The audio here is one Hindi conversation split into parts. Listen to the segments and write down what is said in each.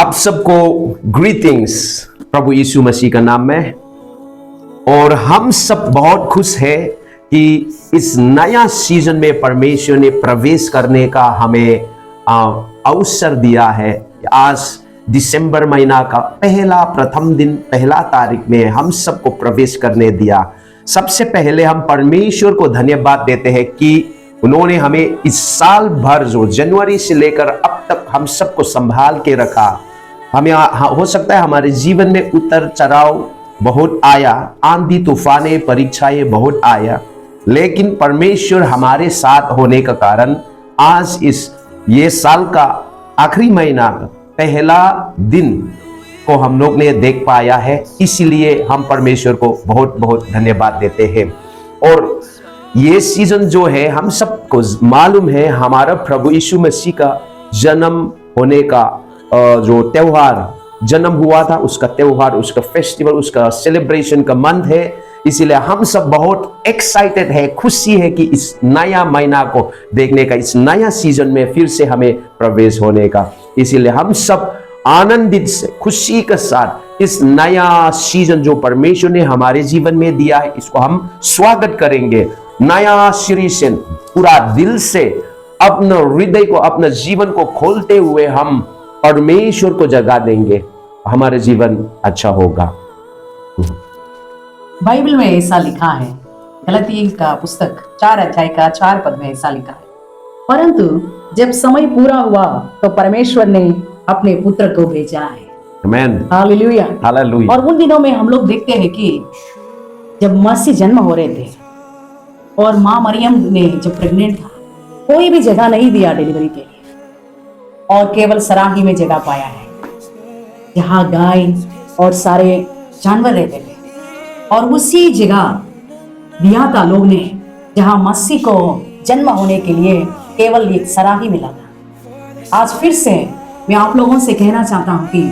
आप सबको ग्रीटिंग्स प्रभु यीशु मसीह का नाम में। और हम सब बहुत खुश हैं कि इस नया सीजन में परमेश्वर ने प्रवेश करने का हमें अवसर दिया है। आज दिसंबर महीना का प्रथम दिन पहला तारीख में हम सबको प्रवेश करने दिया। सबसे पहले हम परमेश्वर को धन्यवाद देते हैं कि उन्होंने हमें इस साल भर जो जनवरी से लेकर अब तक हम सबको संभाल के रखा। हमें हो सकता है हमारे जीवन में उतर चढ़ाव बहुत आया, आंधी तूफाने परीक्षाएं बहुत आया, लेकिन परमेश्वर हमारे साथ होने का कारण आज ये साल का आखिरी महीना पहला दिन को हम लोग ने देख पाया है। इसलिए हम परमेश्वर को बहुत बहुत धन्यवाद देते हैं। और ये सीजन जो है हम सबको मालूम है हमारा प्रभु यीशु मसीह का जन्म होने का जो त्योहार जन्म हुआ था, उसका त्योहार, उसका फेस्टिवल, उसका सेलिब्रेशन का मंथ है। इसीलिए हम सब बहुत एक्साइटेड है, खुशी है कि इस नया महीना को देखने का, इस नया सीजन में फिर से हमें प्रवेश होने का। इसीलिए हम सब आनंदित से खुशी के साथ इस नया सीजन जो परमेश्वर ने हमारे जीवन में दिया है, इसको हम स्वागत करेंगे। नया सीरीज से पूरा दिल से अपना हृदय को, अपना जीवन को खोलते हुए हम परमेश्वर को जगा देंगे, हमारे जीवन अच्छा होगा। बाइबल में ऐसा लिखा है, गलती का पुस्तक 4 अध्याय का 4 पद में ऐसा लिखा है, परंतु जब समय पूरा हुआ तो परमेश्वर ने अपने पुत्र को भेजा है। आमीन, हालेलुया, हालेलुया। और उन दिनों में हम लोग देखते हैं कि जब मसीह जन्म हो रहे थे और माँ मरियम ने जब प्रेग्नेंट था, कोई भी जगह नहीं दिया डिलीवरी के लिए, और केवल सराही में जगह पाया है जहाँ गाय और सारे जानवर रहते थे, और उसी जगह दिया था लोग ने जहाँ मसीह को जन्म होने के लिए केवल एक सराही मिला था। आज फिर से मैं आप लोगों से कहना चाहता हूँ कि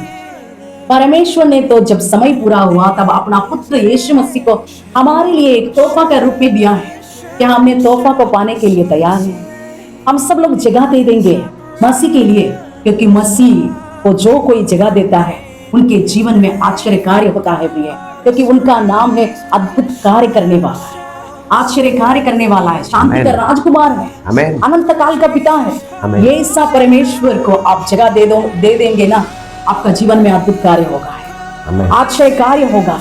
परमेश्वर ने तो जब समय पूरा हुआ तब अपना पुत्र यीशु मसीह को हमारे लिए एक तोहफा के रूप में दिया है। क्या हमने तोहफा को पाने के लिए तैयार हैं? हम सब लोग जगह दे देंगे मसीह के लिए, क्योंकि मसीह को जो कोई जगह देता है उनके जीवन में आश्चर्य कार्य होता है प्रिय, क्योंकि उनका नाम है अद्भुत कार्य करने वाला है, आश्चर्य कार्य करने वाला है, शांति का राजकुमार है, अनंत काल का पिता है। ये ईसा परमेश्वर को आप जगह दे देंगे ना, आपका जीवन में अद्भुत कार्य होगा, आश्चर्य कार्य होगा।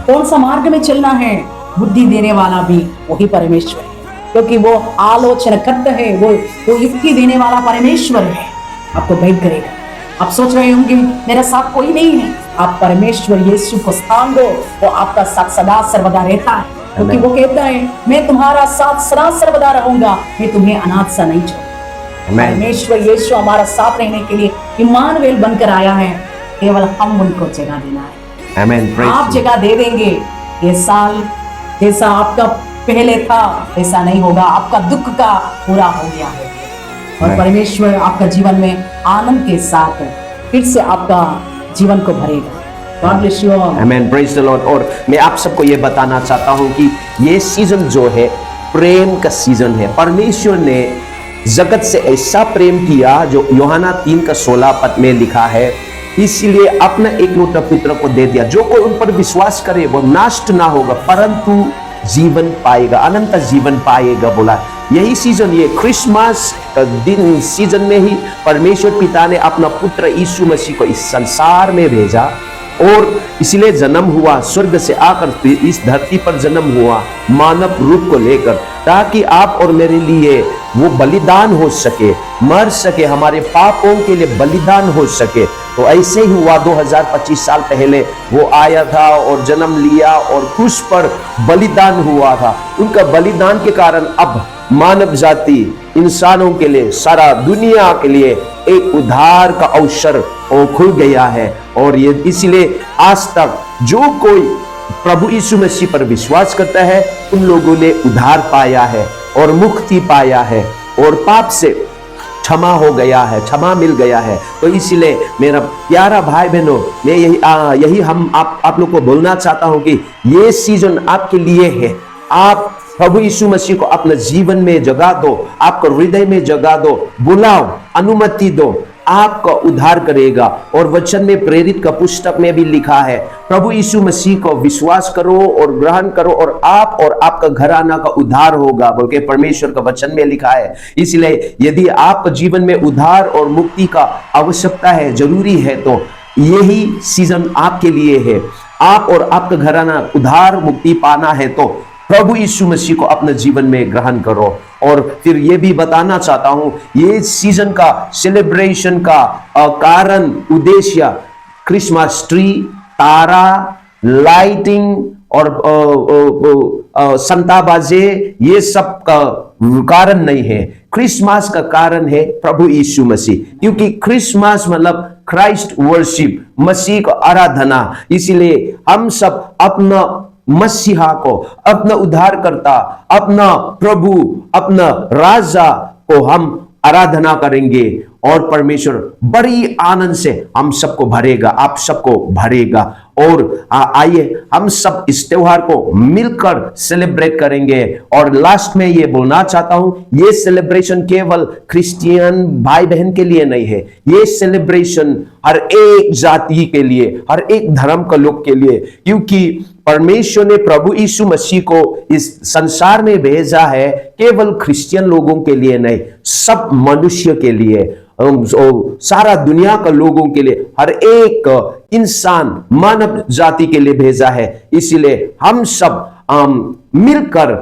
कौन सा मार्ग में चलना है, बुद्धि देने वाला भी वही परमेश्वर है, क्योंकि वो आलोचना करता है, वो युक्ति देने वाला परमेश्वर है। आपको गाइड करेगा। आप सोच रहे होंगे मेरा साथ कोई नहीं है, आप परमेश्वर यीशु को स्थान दो, वो आपका साथ सदा सर्वदा रहता है, क्योंकि वो कहता है मैं तुम्हारा साथ सदा सर्वदा रहूंगा, मैं तुम्हें अनाथ सा नहीं छोड़ूंगा। परमेश्वर यीशु हमारा साथ रहने के लिए इम्मानुएल बनकर आया है, केवल हम उनको जगह देना है। आमीन। आप जगह दे देंगे, ये साल जैसा आपका पहले था ऐसा नहीं होगा, आपका दुख का पूरा हो गया है, और परमेश्वर आपका जीवन में आनंद के साथ फिर से आपका जीवन को भरेगा। God bless you all. Amen. Praise the Lord. और मैं आप सबको ये बताना चाहता हूँ कि ये सीजन जो है प्रेम का सीजन है। परमेश्वर ने जगत से ऐसा प्रेम किया जो यूहन्ना 3:16 पद में लिखा है, इसलिए अपना एकलौता पुत्र को दे दिया, जो कोई उन पर विश्वास करे वो नष्ट ना होगा परंतु जीवन पाएगा, अनंत जीवन पाएगा बोला। यही सीजन, ये क्रिसमस का दिन सीजन में ही परमेश्वर पिता ने अपना पुत्र यीशु मसीह को इस संसार में भेजा, और इसलिए जन्म हुआ, स्वर्ग से आकर इस धरती पर जन्म हुआ मानव रूप को लेकर, ताकि आप और मेरे लिए वो बलिदान हो सके, मर सके, हमारे पापों के लिए बलिदान हो सके। तो ऐसे ही हुआ 2025 साल पहले वो आया था और जन्म लिया और क्रूस पर बलिदान हुआ था। उनका बलिदान के कारण अब मानव जाति, इंसानों के लिए, सारा दुनिया के लिए एक उद्धार का अवसर खुल गया है। और ये इसलिए आज तक जो कोई प्रभु यीशु मसीह पर विश्वास करता है उन लोगों ने उद्धार पाया है और मुक्ति पाया है और पाप से क्षमा हो गया है, क्षमा मिल गया है। तो इसलिए मेरा प्यारा भाई बहनों, मैं यही हम आप लोग को बोलना चाहता हूं कि ये सीजन आपके लिए है। आप प्रभु यीशु मसीह को अपने जीवन में जगा दो, आपको हृदय में जगा दो, बुलाओ, अनुमति दो आपका उद्धार करेगा। और वचन में प्रेरित का पुस्तक में भी लिखा है, प्रभु यीशु मसीह को विश्वास करो और ग्रहण करो और आप और आपका घराना का उद्धार होगा बोल के परमेश्वर का वचन में लिखा है। इसलिए यदि आपका जीवन में उद्धार और मुक्ति का आवश्यकता है, जरूरी है, तो यही सीजन आपके लिए है। आप और आपका घराना उद्धार मुक्ति पाना है तो प्रभु यीशु मसीह को अपने जीवन में ग्रहण करो। और फिर ये भी बताना चाहता हूं, ये सीजन का सेलिब्रेशन का कारण उद्देश्य क्रिसमस ट्री, तारा, लाइटिंग और संताबाजे, ये सब का कारण नहीं है। क्रिसमस का कारण है प्रभु यीशु मसीह, क्योंकि क्रिसमस मतलब क्राइस्ट वर्शिप, मसीह का आराधना। इसीलिए हम सब अपना मसीहा को, अपना उद्धारकर्ता, अपना प्रभु, अपना राजा को हम आराधना करेंगे और परमेश्वर बड़ी आनंद से हम सबको भरेगा, आप सबको भरेगा। और आइए हम सब इस त्योहार को मिलकर सेलिब्रेट करेंगे। और लास्ट में ये बोलना चाहता हूं, ये सेलिब्रेशन केवल क्रिश्चियन भाई बहन के लिए नहीं है, ये सेलिब्रेशन हर एक जाति के लिए, हर एक धर्म का लोग के लिए, क्योंकि परमेश्वर ने प्रभु यीशु मसीह को इस संसार में भेजा है केवल क्रिश्चियन लोगों के लिए नहीं, सब मनुष्य के लिए, सारा दुनिया का लोगों के लिए, हर एक इंसान, मानव जाति के लिए भेजा है। इसीलिए हम सब मिलकर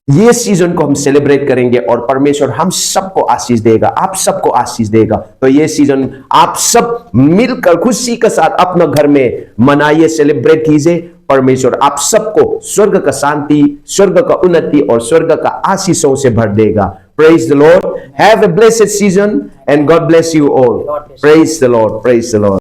ये सीजन को हम सेलिब्रेट करेंगे और परमेश्वर हम सबको आशीष देगा, आप सबको आशीष देगा। तो ये सीजन आप सब मिलकर खुशी के साथ अपना घर में मनाइए, सेलिब्रेट कीजिए। परमेश्वर आप सबको स्वर्ग का शांति, स्वर्ग का उन्नति और स्वर्ग का आशीषों से भर देगा। Praise the Lord. Have a blessed season and God bless you all. Praise the Lord. Praise the Lord.